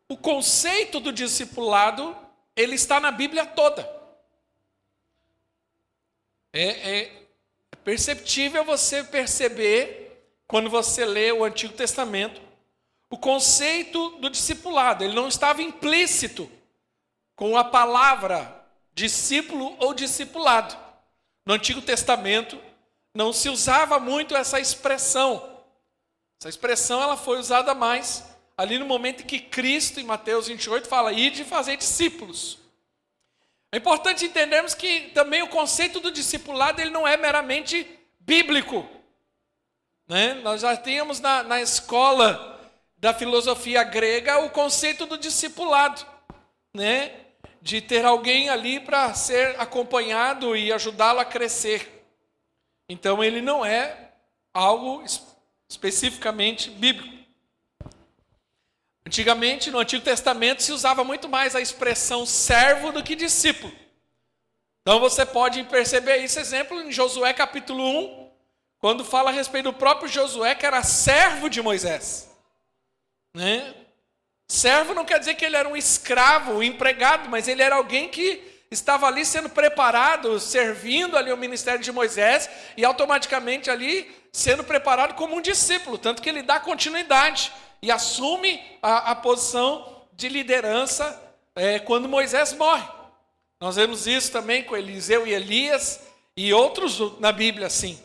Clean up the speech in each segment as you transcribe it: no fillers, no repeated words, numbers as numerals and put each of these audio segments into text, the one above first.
o conceito do discipulado, ele está na Bíblia toda. É perceptível você perceber, quando você lê o Antigo Testamento, o conceito do discipulado. Ele não estava implícito com a palavra discípulo ou discipulado. No Antigo Testamento não se usava muito essa expressão. Essa expressão ela foi usada mais ali no momento em que Cristo, em Mateus 28, fala: ide e fazer discípulos. É importante entendermos que também o conceito do discipulado ele não é meramente bíblico. Né? Nós já tínhamos na escola da filosofia grega o conceito do discipulado, né? De ter alguém ali para ser acompanhado e ajudá-lo a crescer. Então ele não é algo especificamente bíblico. Antigamente, no Antigo Testamento, se usava muito mais a expressão servo do que discípulo. Então você pode perceber esse exemplo em Josué capítulo 1, quando fala a respeito do próprio Josué, que era servo de Moisés. Né? Servo não quer dizer que ele era um escravo, um empregado, mas ele era alguém que estava ali sendo preparado, servindo ali o ministério de Moisés e automaticamente ali sendo preparado como um discípulo, tanto que ele dá continuidade e assume a posição de liderança quando Moisés morre. Nós vemos isso também com Eliseu e Elias e outros na Bíblia assim.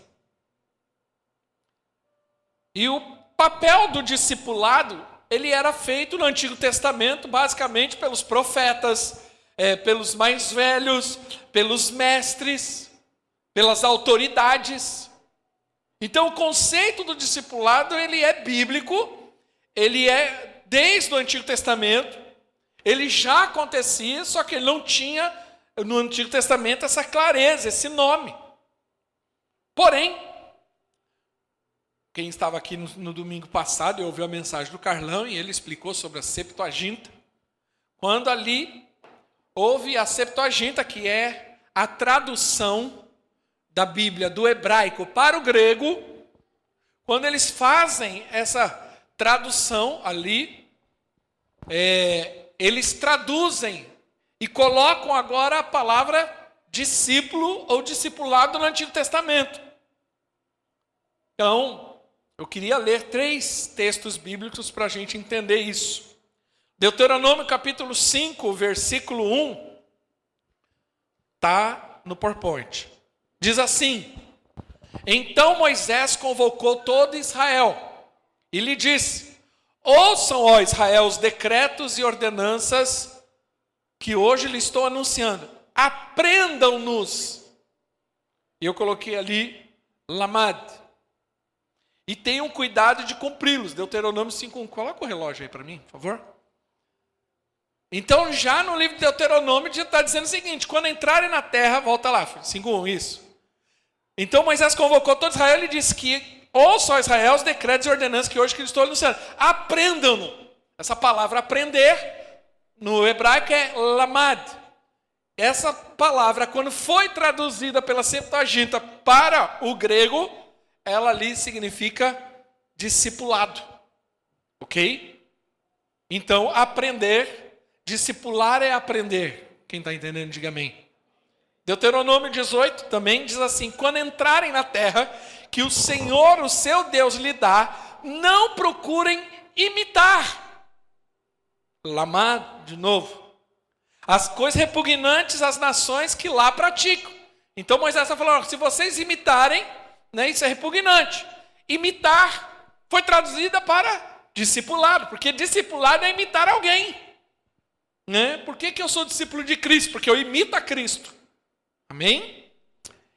E o papel do discipulado, ele era feito no Antigo Testamento basicamente pelos profetas, pelos mais velhos, pelos mestres, pelas autoridades. Então o conceito do discipulado ele é bíblico, ele é desde o Antigo Testamento, ele já acontecia, só que ele não tinha no Antigo Testamento essa clareza, esse nome. Porém, quem estava aqui no domingo passado, eu ouvi a mensagem do Carlão e ele explicou sobre a Septuaginta. Quando ali houve a Septuaginta, que é a tradução da Bíblia do hebraico para o grego, quando eles fazem essa tradução ali, eles traduzem e colocam agora a palavra discípulo ou discipulado no Antigo Testamento. Então, eu queria ler 3 textos bíblicos para a gente entender isso. Deuteronômio capítulo 5, versículo 1, está no PowerPoint. Diz assim: então Moisés convocou todo Israel e lhe disse: ouçam, ó Israel, os decretos e ordenanças que hoje lhe estou anunciando. Aprendam-nos. E eu coloquei ali, lamad. E tenham cuidado de cumpri-los. Deuteronômio 5:1. Coloca o relógio aí para mim, por favor. Então, já no livro de Deuteronômio, já está dizendo o seguinte: quando entrarem na terra, volta lá, 5:1, isso. Então Moisés convocou todo Israel e disse que ouçam, Israel, os decretos e ordenanças que hoje estou anunciando. Aprendam-no. Essa palavra aprender, no hebraico é lamad. Essa palavra, quando foi traduzida pela Septuaginta para o grego, ela ali significa discipulado. Ok? Então, aprender, discipular é aprender. Quem está entendendo, diga amém. Deuteronômio 18 também diz assim: quando entrarem na terra que o Senhor, o seu Deus, lhe dá, não procurem imitar. Lamar, de novo. As coisas repugnantes às nações que lá praticam. Então Moisés está falando: se vocês imitarem, né, isso é repugnante. Imitar foi traduzida para discipulado, porque discipulado é imitar alguém. Né? Por que eu sou discípulo de Cristo? Porque eu imito a Cristo. Amém?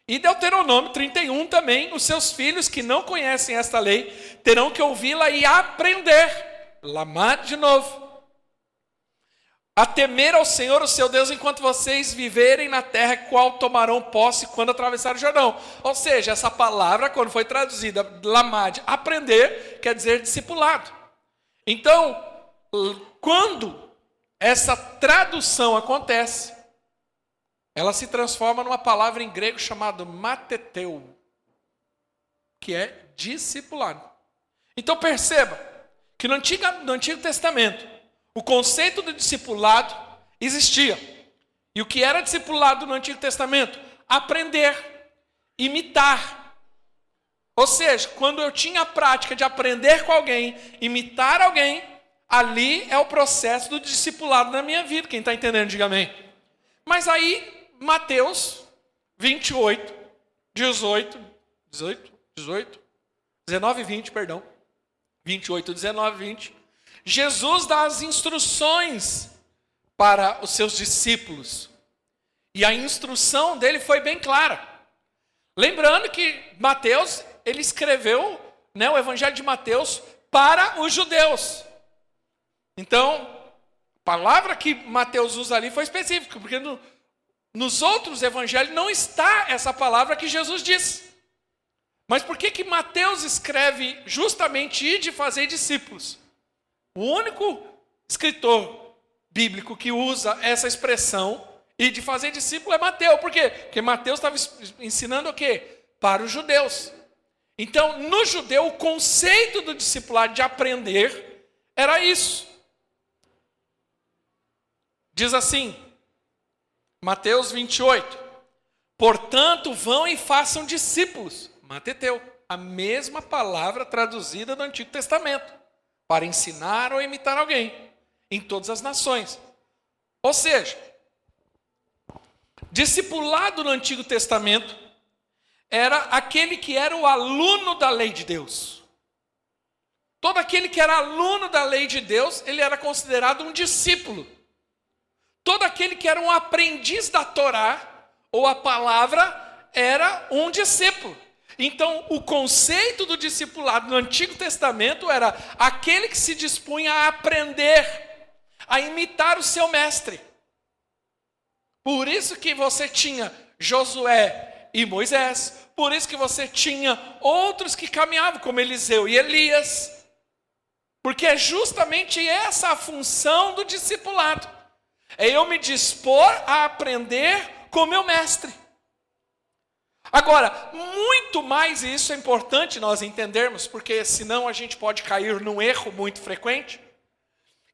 E Deuteronômio 31 também: os seus filhos que não conhecem esta lei terão que ouvi-la e aprender. Lamar de novo. A temer ao Senhor, o seu Deus, enquanto vocês viverem na terra qual tomarão posse quando atravessar o Jordão. Ou seja, essa palavra, quando foi traduzida, lamad, aprender, quer dizer discipulado. Então, quando essa tradução acontece, ela se transforma numa palavra em grego chamada mateteu, que é discipulado. Então perceba que no Antigo Testamento, O conceito do discipulado existia. E o que era discipulado no Antigo Testamento? Aprender, imitar. Ou seja, quando eu tinha a prática de aprender com alguém, imitar alguém, ali é o processo do discipulado na minha vida. Quem está entendendo, diga amém. Mas aí, Mateus 28, 19 e 20, perdão. 28, 19 e 20. Jesus dá as instruções para os seus discípulos. E a instrução dele foi bem clara. Lembrando que Mateus, ele escreveu, o Evangelho de Mateus para os judeus. Então, a palavra que Mateus usa ali foi específica, porque nos outros evangelhos não está essa palavra que Jesus disse. Mas por que Mateus escreve justamente ir de fazer discípulos? O único escritor bíblico que usa essa expressão, ir de fazer discípulo, é Mateus. Por quê? Porque Mateus estava ensinando o quê? Para os judeus. Então, no judeu, o conceito do discipulado de aprender era isso. Diz assim, Mateus 28, portanto, vão e façam discípulos, mateteu, a mesma palavra traduzida do Antigo Testamento, para ensinar ou imitar alguém, em todas as nações. Ou seja, discipulado no Antigo Testamento era aquele que era o aluno da lei de Deus. Todo aquele que era aluno da lei de Deus, ele era considerado um discípulo. Todo aquele que era um aprendiz da Torá, ou a palavra, era um discípulo. Então, o conceito do discipulado no Antigo Testamento era aquele que se dispunha a aprender, a imitar o seu mestre. Por isso que você tinha Josué e Moisés, por isso que você tinha outros que caminhavam, como Eliseu e Elias. Porque é justamente essa a função do discipulado. É eu me dispor a aprender com meu mestre. Agora, muito mais, e isso é importante nós entendermos, porque senão a gente pode cair num erro muito frequente,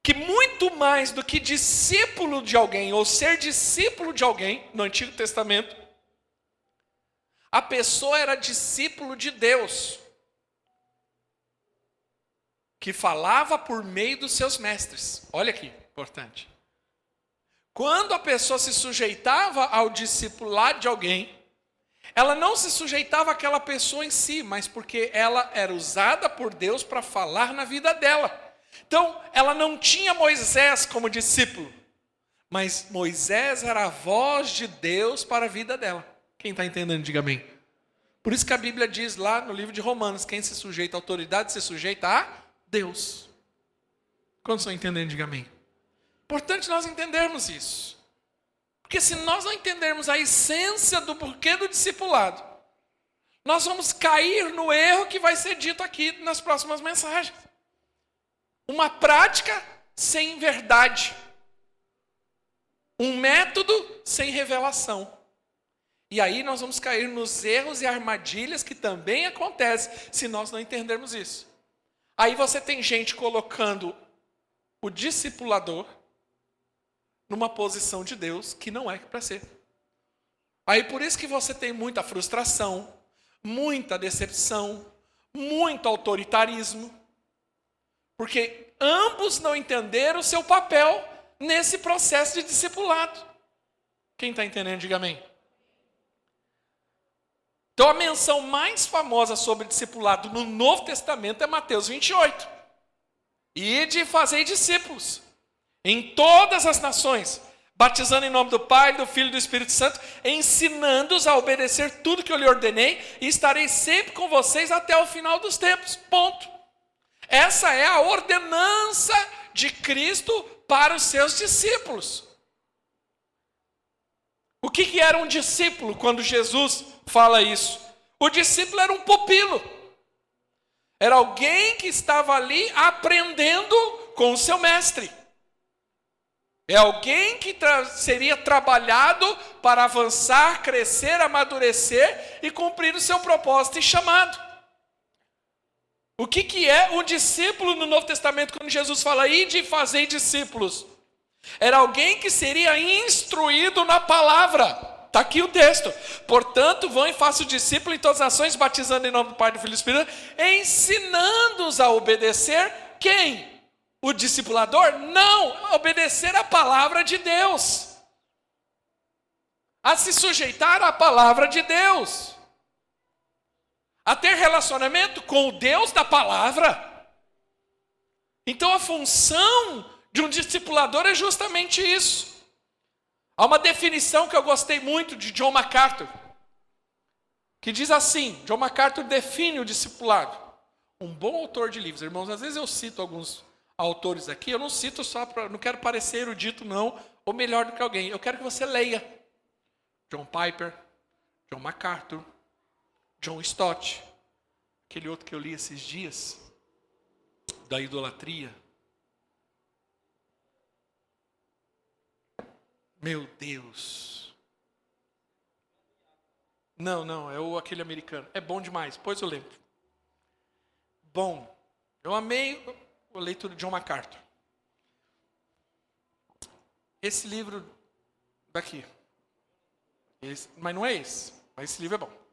que muito mais do que discípulo de alguém, ou ser discípulo de alguém, no Antigo Testamento, a pessoa era discípulo de Deus, que falava por meio dos seus mestres. Olha aqui, importante. Quando a pessoa se sujeitava ao discipulado de alguém, ela não se sujeitava àquela pessoa em si, mas porque ela era usada por Deus para falar na vida dela. Então, ela não tinha Moisés como discípulo, mas Moisés era a voz de Deus para a vida dela. Quem está entendendo, diga amém. Por isso que a Bíblia diz lá no livro de Romanos, quem se sujeita à autoridade se sujeita a Deus. Quando estão entendendo, diga amém. Importante nós entendermos isso. Porque se nós não entendermos a essência do porquê do discipulado, nós vamos cair no erro que vai ser dito aqui nas próximas mensagens. Uma prática sem verdade. Um método sem revelação. E aí nós vamos cair nos erros e armadilhas que também acontecem se nós não entendermos isso. Aí você tem gente colocando o discipulador numa posição de Deus que não é para ser. Aí por isso que você tem muita frustração, muita decepção, muito autoritarismo, porque ambos não entenderam o seu papel nesse processo de discipulado. Quem está entendendo, diga amém. Então a menção mais famosa sobre discipulado no Novo Testamento é Mateus 28. Ide fazei discípulos em todas as nações, batizando em nome do Pai, do Filho e do Espírito Santo, ensinando-os a obedecer tudo que eu lhe ordenei, e estarei sempre com vocês até o final dos tempos. Ponto. Essa é a ordenança de Cristo para os seus discípulos. O que era um discípulo quando Jesus fala isso? O discípulo era um pupilo. Era alguém que estava ali aprendendo com o seu mestre. É alguém que seria trabalhado para avançar, crescer, amadurecer e cumprir o seu propósito e chamado. O que é um discípulo no Novo Testamento quando Jesus fala ide e fazei discípulos? Era alguém que seria instruído na palavra. Está aqui o texto. Portanto, vão e façam discípulo em todas as nações, batizando em nome do Pai, do Filho e do Espírito, ensinando-os a obedecer quem? O discipulador? Não, obedecer a palavra de Deus. A se sujeitar à palavra de Deus. A ter relacionamento com o Deus da palavra. Então a função de um discipulador é justamente isso. Há uma definição que eu gostei muito de John MacArthur, que diz assim, John MacArthur define o discipulado. Um bom autor de livros, irmãos, às vezes eu cito alguns autores aqui, eu não cito só para, não quero parecer erudito não, ou melhor do que alguém, eu quero que você leia. John Piper, John MacArthur, John Stott, aquele outro que eu li esses dias, da idolatria. Meu Deus. Não, é aquele americano. É bom demais, depois eu lembro. Bom, eu amei a leitura de John MacArthur. Esse livro daqui. Mas não é esse. Mas esse livro é bom.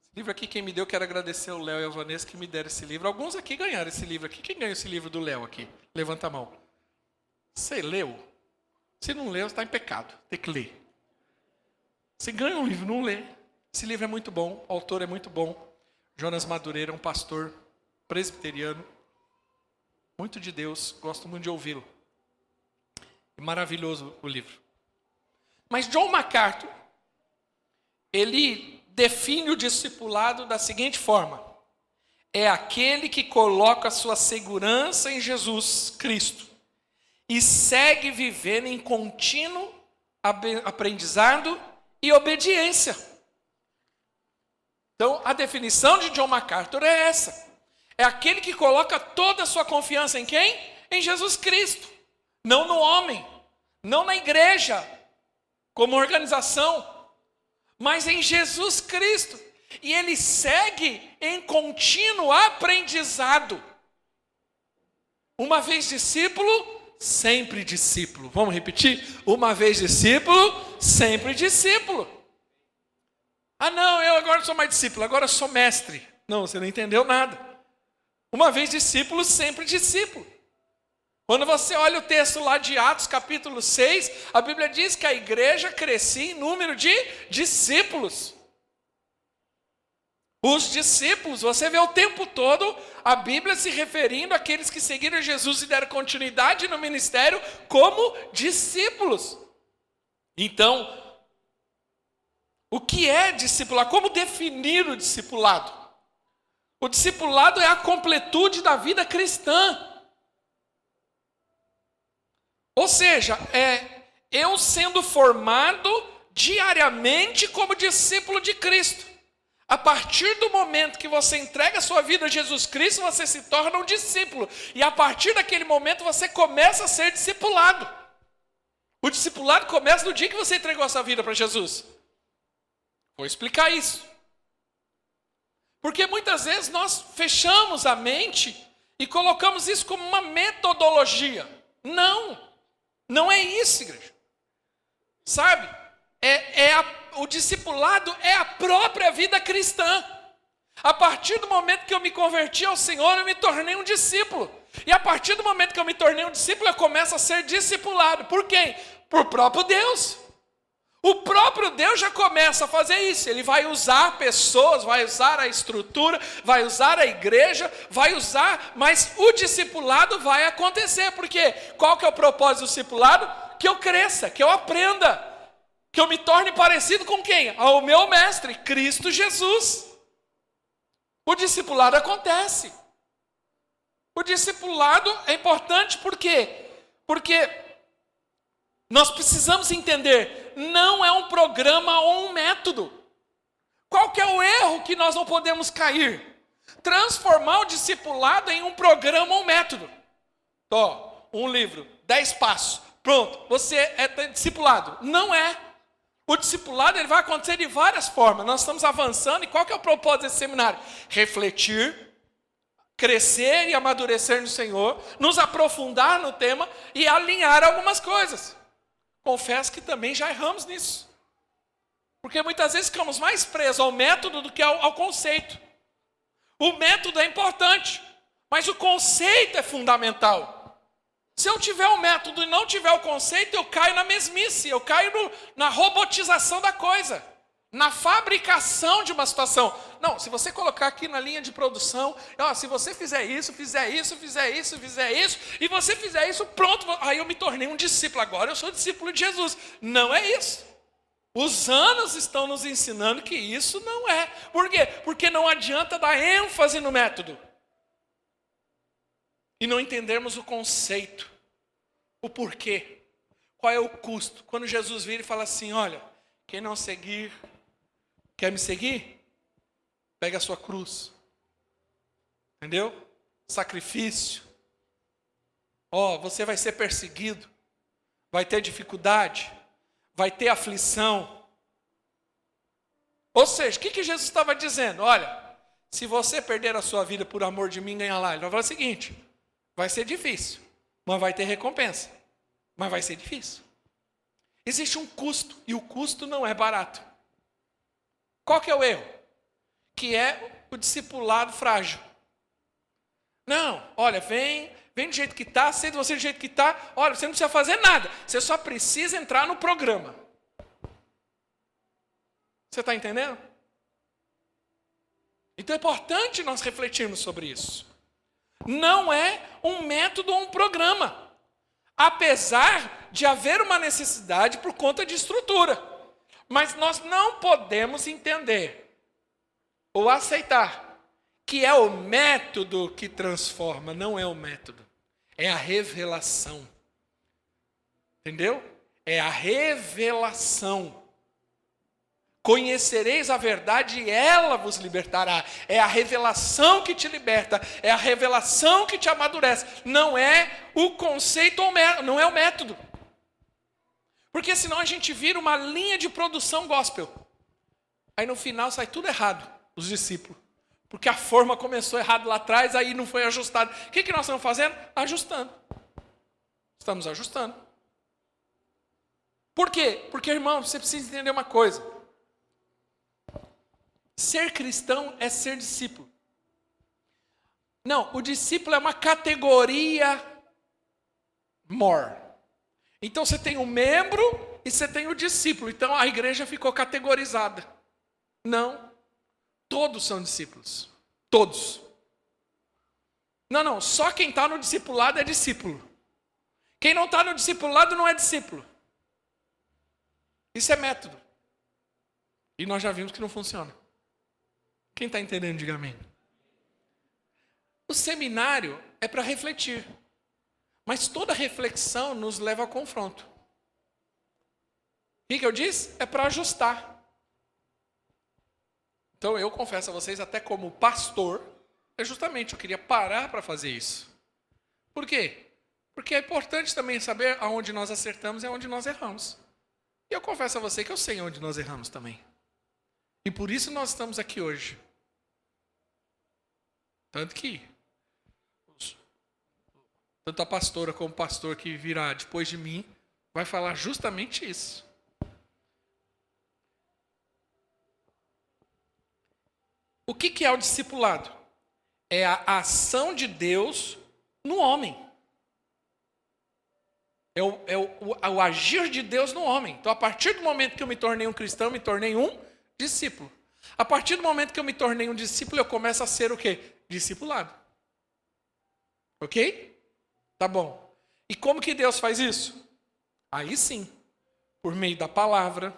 Esse livro aqui, quem me deu, quero agradecer ao Léo e a Vanessa que me deram esse livro. Alguns aqui ganharam esse livro aqui. Quem ganhou esse livro do Léo aqui? Levanta a mão. Você leu? Se não leu, você está em pecado. Tem que ler. Você ganha um livro, não lê. Esse livro é muito bom. O autor é muito bom. Jonas Madureira é um pastor presbiteriano. Muito de Deus. Gosto muito de ouvi-lo. Maravilhoso o livro. Mas John MacArthur, ele define o discipulado da seguinte forma. É aquele que coloca a sua segurança em Jesus Cristo. E segue vivendo em contínuo aprendizado e obediência. Então, a definição de John MacArthur é essa. É aquele que coloca toda a sua confiança em quem? Em Jesus Cristo. Não no homem, não na igreja, como organização, mas em Jesus Cristo. E ele segue em contínuo aprendizado. Uma vez discípulo, sempre discípulo. Vamos repetir? Uma vez discípulo, sempre discípulo. Ah não, eu agora não sou mais discípulo, agora eu sou mestre. Não, você não entendeu nada. Uma vez discípulo, sempre discípulo. Quando você olha o texto lá de Atos capítulo 6, a Bíblia diz que a igreja crescia em número de discípulos. Os discípulos, você vê o tempo todo a Bíblia se referindo àqueles que seguiram Jesus e deram continuidade no ministério como discípulos. Então, o que é discipular? Como definir o discipulado? O discipulado é a completude da vida cristã. Ou seja, é eu sendo formado diariamente como discípulo de Cristo. A partir do momento que você entrega a sua vida a Jesus Cristo, você se torna um discípulo. E a partir daquele momento você começa a ser discipulado. O discipulado começa no dia que você entregou a sua vida para Jesus. Vou explicar isso. Porque muitas vezes nós fechamos a mente e colocamos isso como uma metodologia. Não é isso, igreja. Sabe? O discipulado é a própria vida cristã. A partir do momento que eu me converti ao Senhor, eu me tornei um discípulo. E a partir do momento que eu me tornei um discípulo, eu começo a ser discipulado. Por quem? Por próprio Deus. O próprio Deus já começa a fazer isso. Ele vai usar pessoas, vai usar a estrutura, vai usar a igreja, vai usar, mas o discipulado vai acontecer. Por quê? Qual que é o propósito do discipulado? Que eu cresça, que eu aprenda. Que eu me torne parecido com quem? Ao meu mestre, Cristo Jesus. O discipulado acontece. O discipulado é importante por quê? Porque nós precisamos entender, não é um programa ou um método. Qual que é o erro que nós não podemos cair? Transformar o discipulado em um programa ou um método. Um livro, 10 passos. Pronto, você é discipulado. Não é. O discipulado ele vai acontecer de várias formas. Nós estamos avançando e qual que é o propósito desse seminário? Refletir, crescer e amadurecer no Senhor, nos aprofundar no tema e alinhar algumas coisas. Confesso que também já erramos nisso. Porque muitas vezes ficamos mais presos ao método do que ao conceito. O método é importante, mas o conceito é fundamental. Se eu tiver o método e não tiver o conceito, eu caio na mesmice, eu caio na robotização da coisa, na fabricação de uma situação. Não, se você colocar aqui na linha de produção, se você fizer isso, e você fizer isso, pronto, aí eu me tornei um discípulo, agora eu sou discípulo de Jesus. Não é isso. Os anos estão nos ensinando que isso não é. Por quê? Porque não adianta dar ênfase no método e não entendermos o conceito, o porquê, qual é o custo. Quando Jesus vira e fala assim, olha, quem não seguir, quer me seguir? Pega a sua cruz. Entendeu? Sacrifício. Você vai ser perseguido, vai ter dificuldade, vai ter aflição. Ou seja, o que Jesus estava dizendo? Olha, se você perder a sua vida por amor de mim, ganhar lá. Ele vai falar o seguinte, vai ser difícil, mas vai ter recompensa. Mas vai ser difícil. Existe um custo, e o custo não é barato. Qual que é o erro? Que é o discipulado frágil. Não, olha, vem do jeito que está, aceita você do jeito que está. Olha, você não precisa fazer nada, você só precisa entrar no programa. Você está entendendo? Então é importante nós refletirmos sobre isso. Não é um método ou um programa. Apesar de haver uma necessidade por conta de estrutura. Mas nós não podemos entender ou aceitar que é o método que transforma. Não é o método. É a revelação. Entendeu? É a revelação. Conhecereis a verdade e ela vos libertará. É a revelação que te liberta. É a revelação que te amadurece. Não é o conceito, não é o método. Porque senão a gente vira uma linha de produção gospel. Aí no final sai tudo errado, os discípulos. Porque a forma começou errado lá atrás, aí não foi ajustado. O que nós estamos fazendo? Ajustando. Estamos ajustando. Por quê? Porque, irmão, você precisa entender uma coisa. Ser cristão é ser discípulo. Não, o discípulo é uma categoria more. Então você tem o membro e você tem o discípulo. Então a igreja ficou categorizada. Não. Todos são discípulos. Todos. Não. Só quem está no discipulado é discípulo. Quem não está no discipulado não é discípulo. Isso é método. E nós já vimos que não funciona. Quem está entendendo, diga amém. O seminário é para refletir. Mas toda reflexão nos leva ao confronto. O que eu disse? É para ajustar. Então eu confesso a vocês, até como pastor, justamente eu queria parar para fazer isso. Por quê? Porque é importante também saber aonde nós acertamos e aonde nós erramos. E eu confesso a você que eu sei onde nós erramos também. E por isso nós estamos aqui hoje. Tanto que tanto a pastora como o pastor que virá depois de mim vai falar justamente isso. O que é o discipulado? É a ação de Deus no homem. É o agir de Deus no homem. Então, a partir do momento que eu me tornei um cristão, eu me tornei um discípulo. A partir do momento que eu me tornei um discípulo, eu começo a ser o quê? Discipulado. Ok? Tá bom. E como que Deus faz isso? Aí sim, por meio da palavra,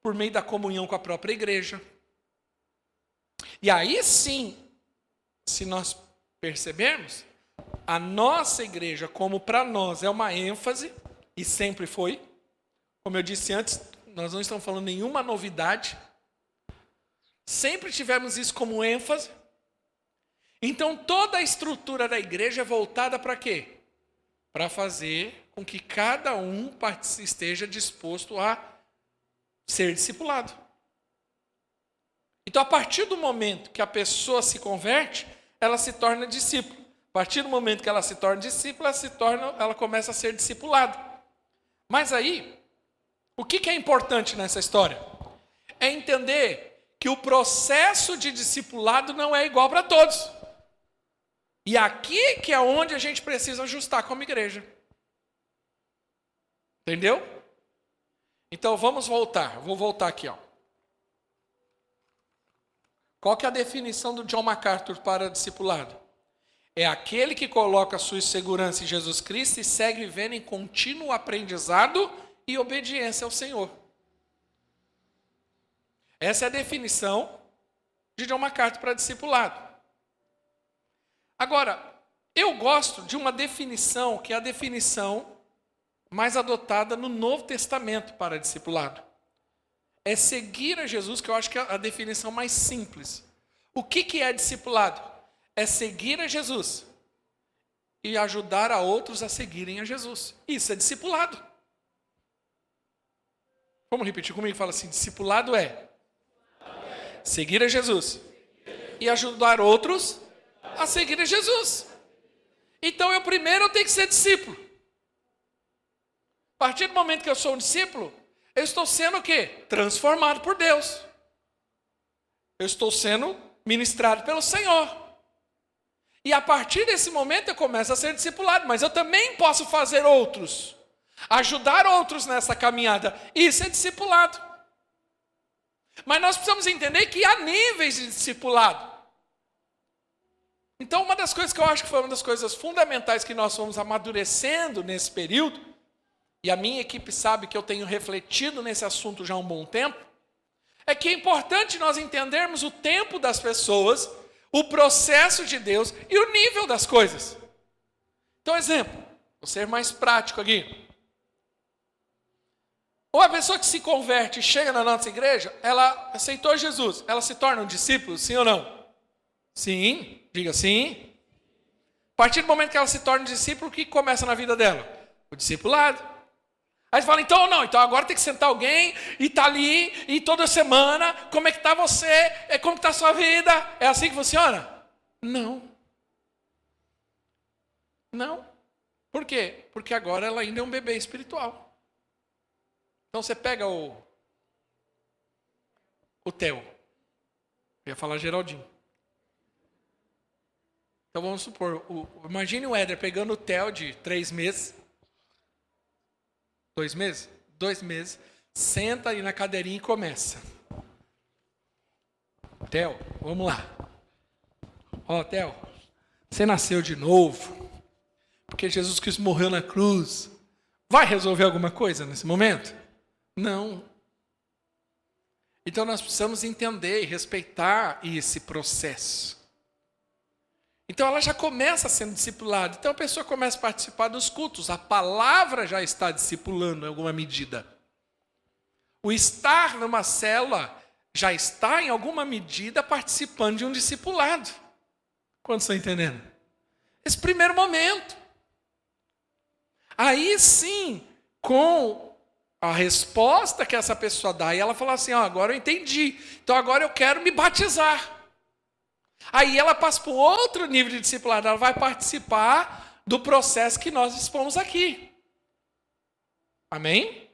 por meio da comunhão com a própria igreja. E aí sim, se nós percebermos, a nossa igreja, como para nós é uma ênfase, e sempre foi, como eu disse antes, nós não estamos falando nenhuma novidade, sempre tivemos isso como ênfase. Então toda a estrutura da igreja é voltada para quê? Para fazer com que cada um esteja disposto a ser discipulado. Então, a partir do momento que a pessoa se converte, ela se torna discípulo. A partir do momento que ela se torna discípula, ela começa a ser discipulada. Mas aí, o que é importante nessa história? É entender que o processo de discipulado não é igual para todos. E aqui que é onde a gente precisa ajustar como igreja. Entendeu? Então vamos voltar. Vou voltar aqui, ó. Qual que é a definição do John MacArthur para discipulado? É aquele que coloca sua segurança em Jesus Cristo e segue vivendo em contínuo aprendizado e obediência ao Senhor. Essa é a definição de John MacArthur para discipulado. Agora, eu gosto de uma definição que é a definição mais adotada no Novo Testamento para discipulado. É seguir a Jesus, que eu acho que é a definição mais simples. O que é discipulado? É seguir a Jesus e ajudar a outros a seguirem a Jesus. Isso é discipulado. Vamos repetir comigo? Fala assim, discipulado é seguir a Jesus e ajudar outros a seguir a Jesus. Então eu primeiro tenho que ser discípulo. A partir do momento que eu sou um discípulo, eu estou sendo o quê? Transformado por Deus. Eu estou sendo ministrado pelo Senhor. E a partir desse momento eu começo a ser discipulado. Mas eu também posso fazer outros. Ajudar outros nessa caminhada. Isso é discipulado. Mas nós precisamos entender que há níveis de discipulado. Então uma das coisas que eu acho que foi uma das coisas fundamentais que nós fomos amadurecendo nesse período, e a minha equipe sabe que eu tenho refletido nesse assunto já há um bom tempo, é que é importante nós entendermos o tempo das pessoas, o processo de Deus e o nível das coisas. Então, exemplo, vou ser mais prático aqui. Ou a pessoa que se converte e chega na nossa igreja, ela aceitou Jesus, ela se torna um discípulo, sim ou não? Sim, diga sim. A partir do momento que ela se torna um discípulo, o que começa na vida dela? O discipulado. Aí você fala, então não, então agora tem que sentar alguém e tá ali, e toda semana, como é que tá você, como que tá a sua vida? É assim que funciona? Não. Não. Por quê? Porque agora ela ainda é um bebê espiritual. Então você pega o Theo. Eu ia falar Geraldinho. Então vamos supor, imagine o Éder pegando o Theo de 3 meses. 2 meses? 2 meses. Senta aí na cadeirinha e começa. Theo, vamos lá. Ó, Theo, você nasceu de novo. Porque Jesus Cristo morreu na cruz. Vai resolver alguma coisa nesse momento? Não. Então nós precisamos entender e respeitar esse processo. Então ela já começa sendo discipulada. Então a pessoa começa a participar dos cultos. A palavra já está discipulando em alguma medida. O estar numa célula já está em alguma medida participando de um discipulado. Quantos estão entendendo? Esse primeiro momento. Aí sim, com a resposta que essa pessoa dá, e ela fala assim, agora eu entendi. Então agora eu quero me batizar. Aí ela passa para um outro nível de discipulado, ela vai participar do processo que nós expomos aqui. Amém?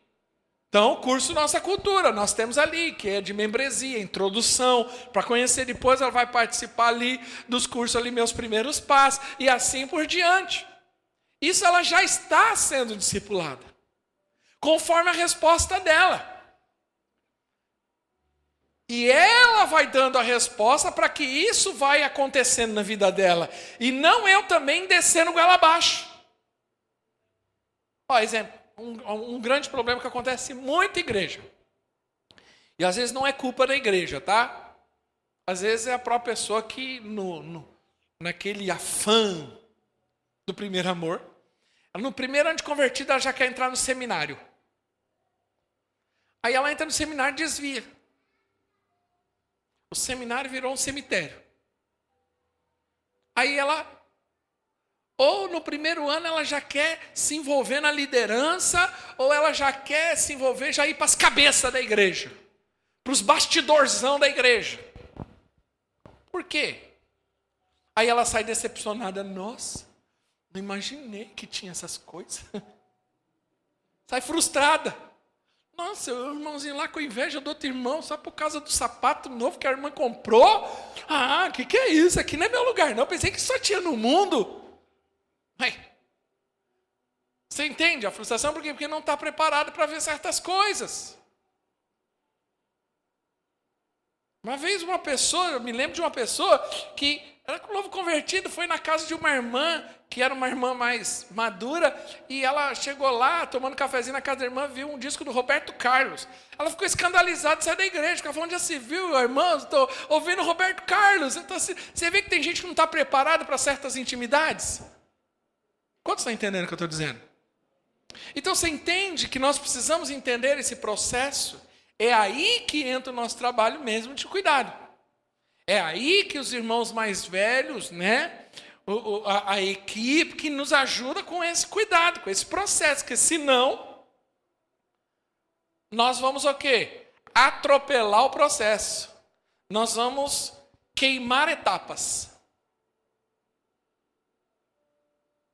Então, o curso Nossa Cultura, nós temos ali, que é de membresia, introdução, para conhecer depois, ela vai participar ali dos cursos ali, Meus Primeiros Passos, e assim por diante. Isso ela já está sendo discipulada, conforme a resposta dela. E ela vai dando a resposta para que isso vai acontecendo na vida dela. E não eu também descendo goela abaixo. Ó, exemplo, um grande problema que acontece muito em igreja. E às vezes não é culpa da igreja, tá? Às vezes é a própria pessoa que, naquele afã do primeiro amor, no primeiro ano de convertida, ela já quer entrar no seminário. Aí ela entra no seminário e desvia. O seminário virou um cemitério. Aí ela, ou no primeiro ano ela já quer se envolver na liderança, ou ela já quer se envolver, já ir para as cabeças da igreja, para os bastidorzão da igreja. Por quê? Aí ela sai decepcionada. Nossa, não imaginei que tinha essas coisas. Sai frustrada. Nossa, o irmãozinho lá com inveja do outro irmão, só por causa do sapato novo que a irmã comprou. Ah, o que é isso? Aqui não é meu lugar, não. Eu pensei que só tinha no mundo. Você entende a frustração? Por quê? Porque não está preparado para ver certas coisas. Uma vez uma pessoa, eu me lembro de uma pessoa que era novo convertido, foi na casa de uma irmã, que era uma irmã mais madura, e ela chegou lá, tomando cafezinho na casa da irmã, viu um disco do Roberto Carlos. Ela ficou escandalizada, saiu da igreja, ficava falando, já se viu, irmã, estou ouvindo Roberto Carlos. Então, você vê que tem gente que não está preparada para certas intimidades? Quantos estão entendendo o que eu estou dizendo? Então você entende que nós precisamos entender esse processo. É aí que entra o nosso trabalho mesmo de cuidado. É aí que os irmãos mais velhos, né, a equipe que nos ajuda com esse cuidado, com esse processo, porque senão nós vamos o quê? Atropelar o processo. Nós vamos queimar etapas.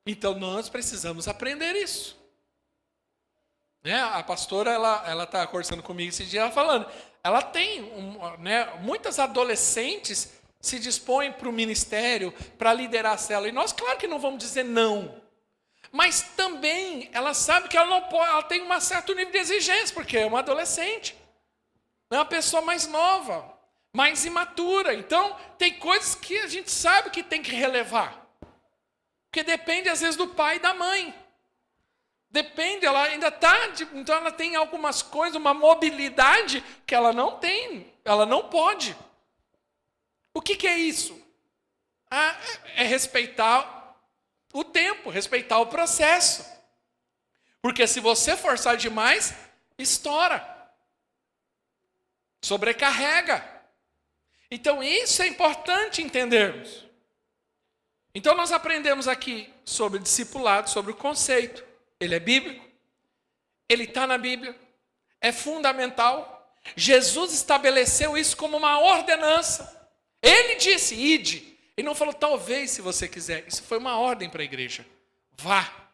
Então nós precisamos aprender isso. A pastora, ela está conversando comigo esse dia, ela falando, ela tem, muitas adolescentes se dispõem para o ministério, para liderar a célula, e nós, claro que não vamos dizer não, mas também ela sabe que ela não pode, ela tem um certo nível de exigência, porque é uma adolescente, é uma pessoa mais nova, mais imatura, então tem coisas que a gente sabe que tem que relevar, porque depende às vezes do pai e da mãe. Depende, ela ainda está, então ela tem algumas coisas, uma mobilidade que ela não tem, ela não pode. O que é isso? É respeitar o tempo, respeitar o processo. Porque se você forçar demais, estoura, sobrecarrega. Então isso é importante entendermos. Então nós aprendemos aqui sobre discipulado, sobre o conceito. Ele é bíblico, ele está na Bíblia, é fundamental. Jesus estabeleceu isso como uma ordenança. Ele disse, ide. Ele não falou, talvez, se você quiser. Isso foi uma ordem para a igreja. Vá.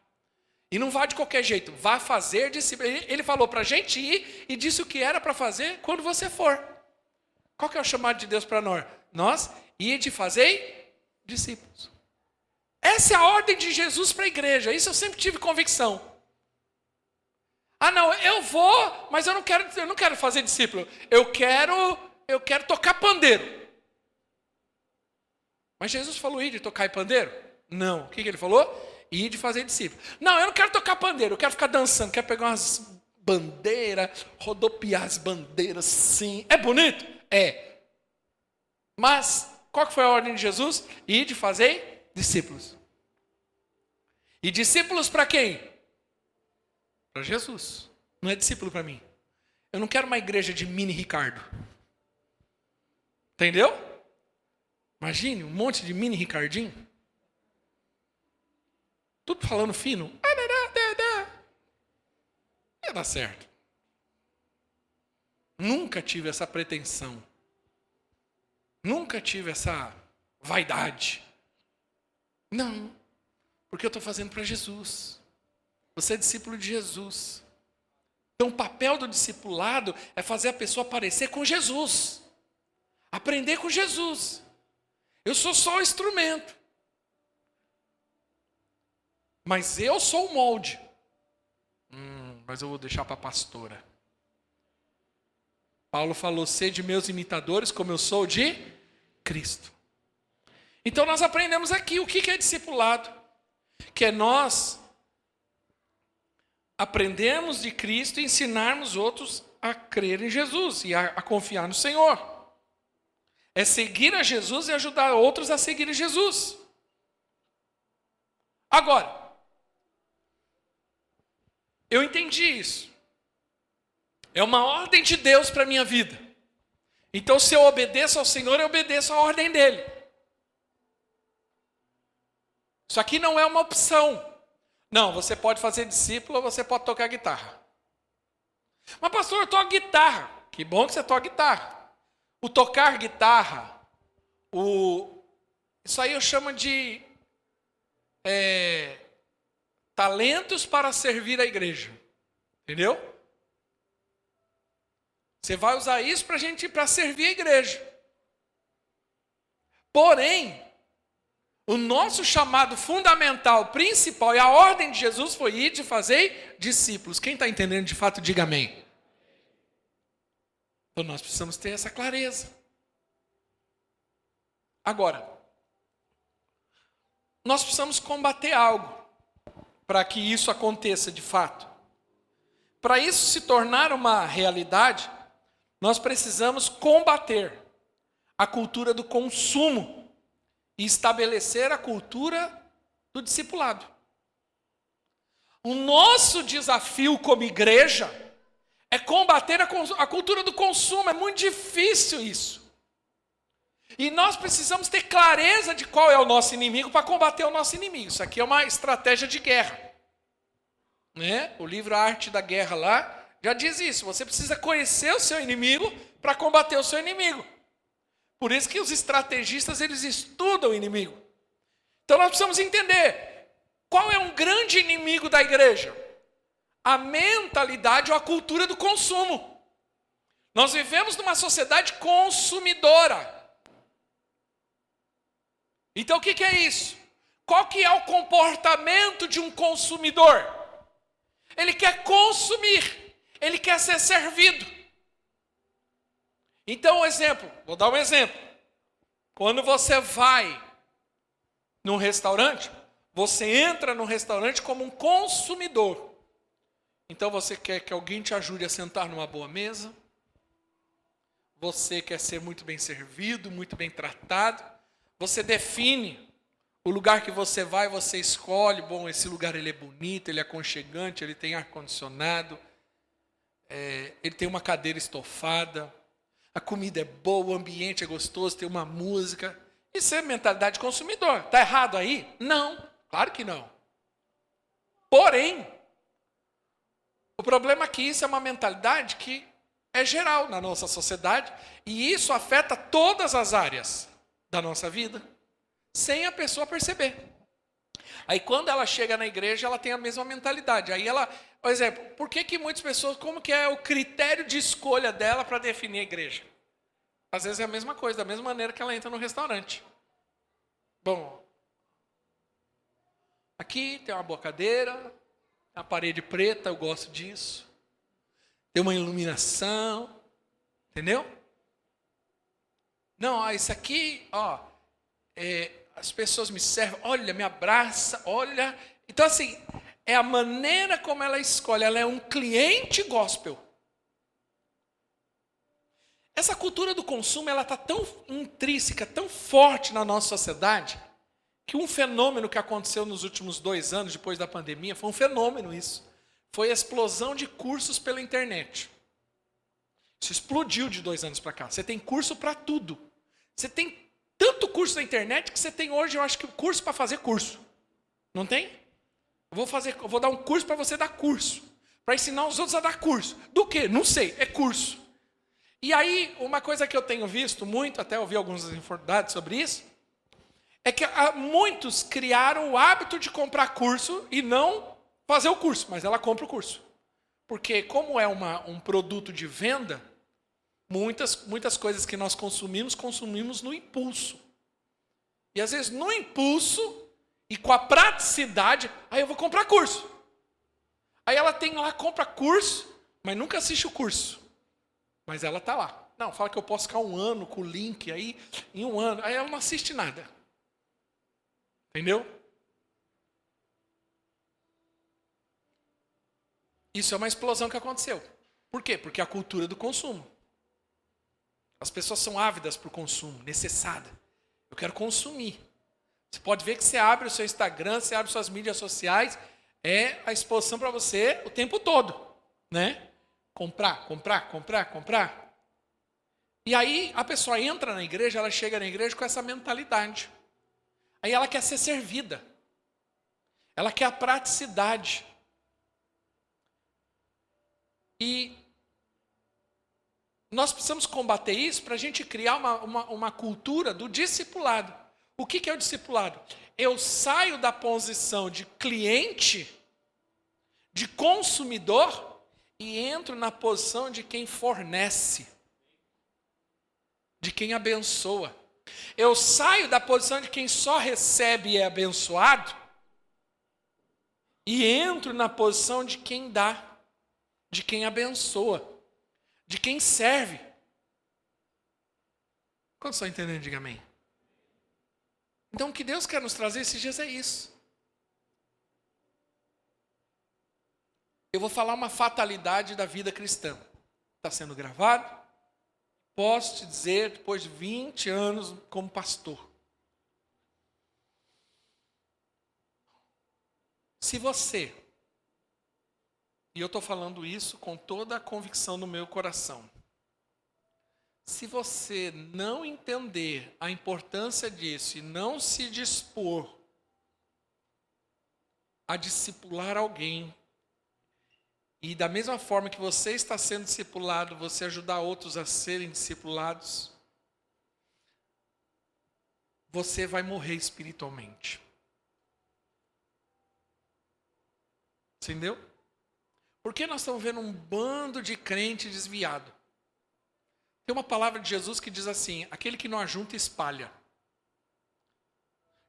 E não vá de qualquer jeito, vá fazer discípulos. Ele falou para a gente ir e disse o que era para fazer quando você for. Qual que é o chamado de Deus para nós? Nós, ide fazer discípulos. Essa é a ordem de Jesus para a igreja. Isso eu sempre tive convicção. Ah, não, eu vou, mas eu não quero fazer discípulo. Eu quero tocar pandeiro. Mas Jesus falou ir de tocar pandeiro? Não. O que ele falou? Ir de fazer discípulo. Não, eu não quero tocar pandeiro, eu quero ficar dançando, quero pegar umas bandeiras, rodopiar as bandeiras, sim. É bonito? É. Mas, qual que foi a ordem de Jesus? Ir de fazer discípulos. E discípulos para quem? Para Jesus. Não é discípulo para mim. Eu não quero uma igreja de mini Ricardo. Entendeu? Imagine um monte de mini Ricardinho. Tudo falando fino. Ia dar certo. Nunca tive essa pretensão. Nunca tive essa vaidade. Não, porque eu estou fazendo para Jesus. Você é discípulo de Jesus. Então o papel do discipulado é fazer a pessoa parecer com Jesus. Aprender com Jesus. Eu sou só o instrumento. Mas eu sou o molde. Mas eu vou deixar para a pastora. Paulo falou, sede meus imitadores como eu sou de Cristo. Então nós aprendemos aqui o que é discipulado. Que é nós aprendermos de Cristo e ensinarmos outros a crer em Jesus e a confiar no Senhor. É seguir a Jesus e ajudar outros a seguir a Jesus. Agora, eu entendi isso. É uma ordem de Deus para a minha vida. Então se eu obedeço ao Senhor, eu obedeço à ordem dele. Isso aqui não é uma opção. Não, você pode fazer discípulo ou você pode tocar guitarra. Mas pastor, eu toco guitarra. Que bom que você toca guitarra. O tocar guitarra, Isso aí eu chamo de talentos para servir a igreja. Entendeu? Você vai usar isso para servir a igreja. Porém, o nosso chamado fundamental, principal, e a ordem de Jesus foi ir de fazer discípulos. Quem está entendendo de fato, diga amém. Então nós precisamos ter essa clareza. Agora, nós precisamos combater algo para que isso aconteça de fato. Para isso se tornar uma realidade, nós precisamos combater a cultura do consumo e estabelecer a cultura do discipulado. O nosso desafio como igreja é combater a cultura do consumo. É muito difícil isso. E nós precisamos ter clareza de qual é o nosso inimigo para combater o nosso inimigo. Isso aqui é uma estratégia de guerra. Né? O livro A Arte da Guerra lá já diz isso. Você precisa conhecer o seu inimigo para combater o seu inimigo. Por isso que os estrategistas, eles estudam o inimigo. Então nós precisamos entender qual é um grande inimigo da igreja. A mentalidade ou a cultura do consumo. Nós vivemos numa sociedade consumidora. Então o que é isso? Qual que é o comportamento de um consumidor? Ele quer consumir, ele quer ser servido. Então, vou dar um exemplo. Quando você vai num restaurante, você entra no restaurante como um consumidor. Então você quer que alguém te ajude a sentar numa boa mesa. Você quer ser muito bem servido, muito bem tratado. Você define o lugar que você vai, você escolhe. Bom, esse lugar ele é bonito, ele é aconchegante, ele tem ar-condicionado. Ele tem uma cadeira estofada. A comida é boa, o ambiente é gostoso, tem uma música. Isso é mentalidade de consumidor. Está errado aí? Não, claro que não. Porém, o problema é que isso é uma mentalidade que é geral na nossa sociedade e isso afeta todas as áreas da nossa vida, sem a pessoa perceber. Aí quando ela chega na igreja, ela tem a mesma mentalidade. Aí ela, por exemplo, por que muitas pessoas, como que é o critério de escolha dela para definir a igreja? Às vezes é a mesma coisa, da mesma maneira que ela entra no restaurante. Bom, aqui tem uma boa cadeira, a parede preta, eu gosto disso. Tem uma iluminação, entendeu? Não, isso aqui, as pessoas me servem, olha, me abraça, olha. Então, assim, é a maneira como ela escolhe, ela é um cliente gospel. Essa cultura do consumo, ela está tão intrínseca, tão forte na nossa sociedade, que um fenômeno que aconteceu nos últimos 2 anos, depois da pandemia, foi um fenômeno isso. Foi a explosão de cursos pela internet. Isso explodiu de 2 anos para cá. Você tem curso para tudo. Você tem tanto curso na internet que você tem hoje, eu acho que curso para fazer curso. Não tem? Eu vou dar um curso para você dar curso. Para ensinar os outros a dar curso. Do quê? Não sei, é curso. E aí, uma coisa que eu tenho visto muito, até ouvi alguns dados sobre isso, é que muitos criaram o hábito de comprar curso e não fazer o curso, mas ela compra o curso. Porque como é um produto de venda, muitas coisas que nós consumimos no impulso. E às vezes no impulso e com a praticidade, aí eu vou comprar curso. Aí ela tem lá, compra curso, mas nunca assiste o curso. Mas ela está lá. Não, fala que eu posso ficar 1 ano com o link aí, em 1 ano. Aí ela não assiste nada. Entendeu? Isso é uma explosão que aconteceu. Por quê? Porque a cultura do consumo. As pessoas são ávidas por consumo, necessada. Eu quero consumir. Você pode ver que você abre o seu Instagram, você abre suas mídias sociais, é a exposição para você o tempo todo, né? Comprar. E aí a pessoa entra na igreja, ela chega na igreja com essa mentalidade. Aí ela quer ser servida. Ela quer a praticidade. E nós precisamos combater isso para a gente criar uma cultura do discipulado. O que é o discipulado? Eu saio da posição de cliente, de consumidor, e entro na posição de quem fornece, de quem abençoa. Eu saio da posição de quem só recebe e é abençoado, e entro na posição de quem dá, de quem abençoa, de quem serve. Quantos estão entendendo? Diga amém. Então, o que Deus quer nos trazer esses dias é isso. Eu vou falar uma fatalidade da vida cristã. Está sendo gravado. Posso te dizer, depois de 20 anos como pastor. Se você, e eu estou falando isso com toda a convicção no meu coração, se você não entender a importância disso e não se dispor a discipular alguém, e da mesma forma que você está sendo discipulado, você ajudar outros a serem discipulados, você vai morrer espiritualmente. Entendeu? Porque nós estamos vendo um bando de crente desviado. Tem uma palavra de Jesus que diz assim: aquele que não ajunta, espalha.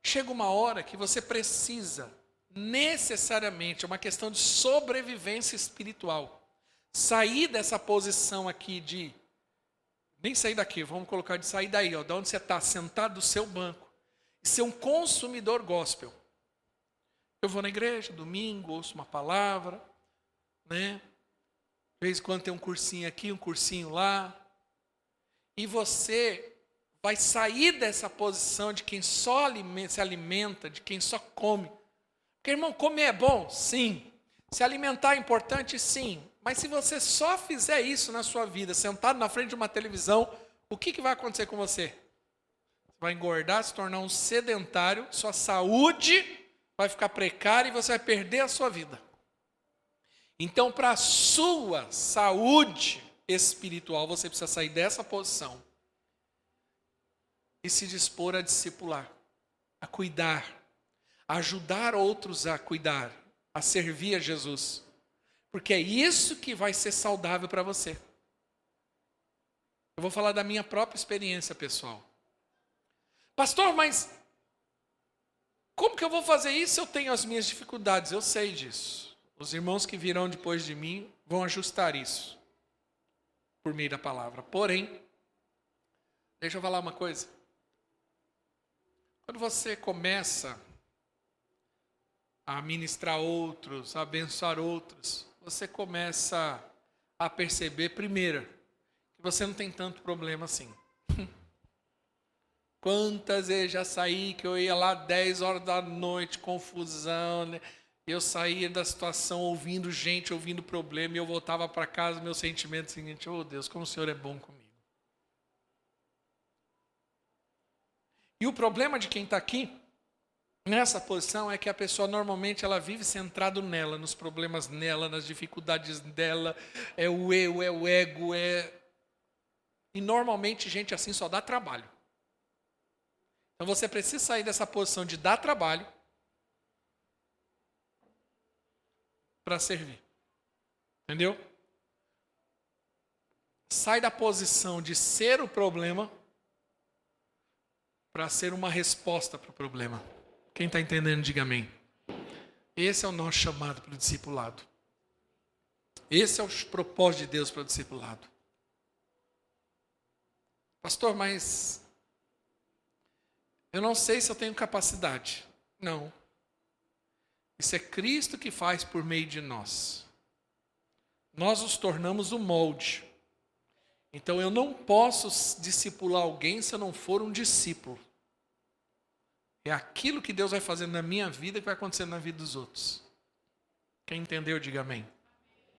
Chega uma hora que você precisa, necessariamente, é uma questão de sobrevivência espiritual, sair dessa posição aqui de, nem sair daqui, vamos colocar de sair daí, ó, de onde você está, sentado no seu banco, e ser um consumidor gospel. Eu vou na igreja, domingo, ouço uma palavra, né? De vez em quando tem um cursinho aqui, um cursinho lá. E você vai sair dessa posição de quem só se alimenta, de quem só come. Porque, irmão, comer é bom? Sim. Se alimentar é importante? Sim. Mas se você só fizer isso na sua vida, sentado na frente de uma televisão, o que vai acontecer com você? Você vai engordar, se tornar um sedentário, sua saúde vai ficar precária e você vai perder a sua vida. Então, para a sua saúde espiritual, você precisa sair dessa posição e se dispor a discipular, a cuidar, a ajudar outros a cuidar, a servir a Jesus. Porque é isso que vai ser saudável para você. Eu vou falar da minha própria experiência pessoal. Pastor, mas como que eu vou fazer isso se eu tenho as minhas dificuldades? Eu sei disso. Os irmãos que virão depois de mim vão ajustar isso por meio da palavra. Porém, deixa eu falar uma coisa. Quando você começa a ministrar outros, a abençoar outros, você começa a perceber, primeiro, que você não tem tanto problema assim. Quantas vezes já saí que eu ia lá 10 horas da noite, confusão, né? Eu saía da situação ouvindo gente, ouvindo problema, e eu voltava para casa, meu sentimento é o seguinte: oh Deus, como o Senhor é bom comigo. E o problema de quem está aqui, nessa posição, é que a pessoa normalmente ela vive centrado nela, nos problemas dela, nas dificuldades dela, é o eu, é o ego, E normalmente gente assim só dá trabalho. Então você precisa sair dessa posição de dar trabalho para servir. Entendeu? Sai da posição de ser o problema para ser uma resposta para o problema. Quem está entendendo, diga amém. Esse é o nosso chamado para o discipulado. Esse é o propósito de Deus para o discipulado. Pastor, mas eu não sei se eu tenho capacidade. Não. Isso é Cristo que faz por meio de nós. Nós nos tornamos o molde. Então eu não posso discipular alguém se eu não for um discípulo. É aquilo que Deus vai fazendo na minha vida que vai acontecer na vida dos outros. Quem entendeu, diga amém.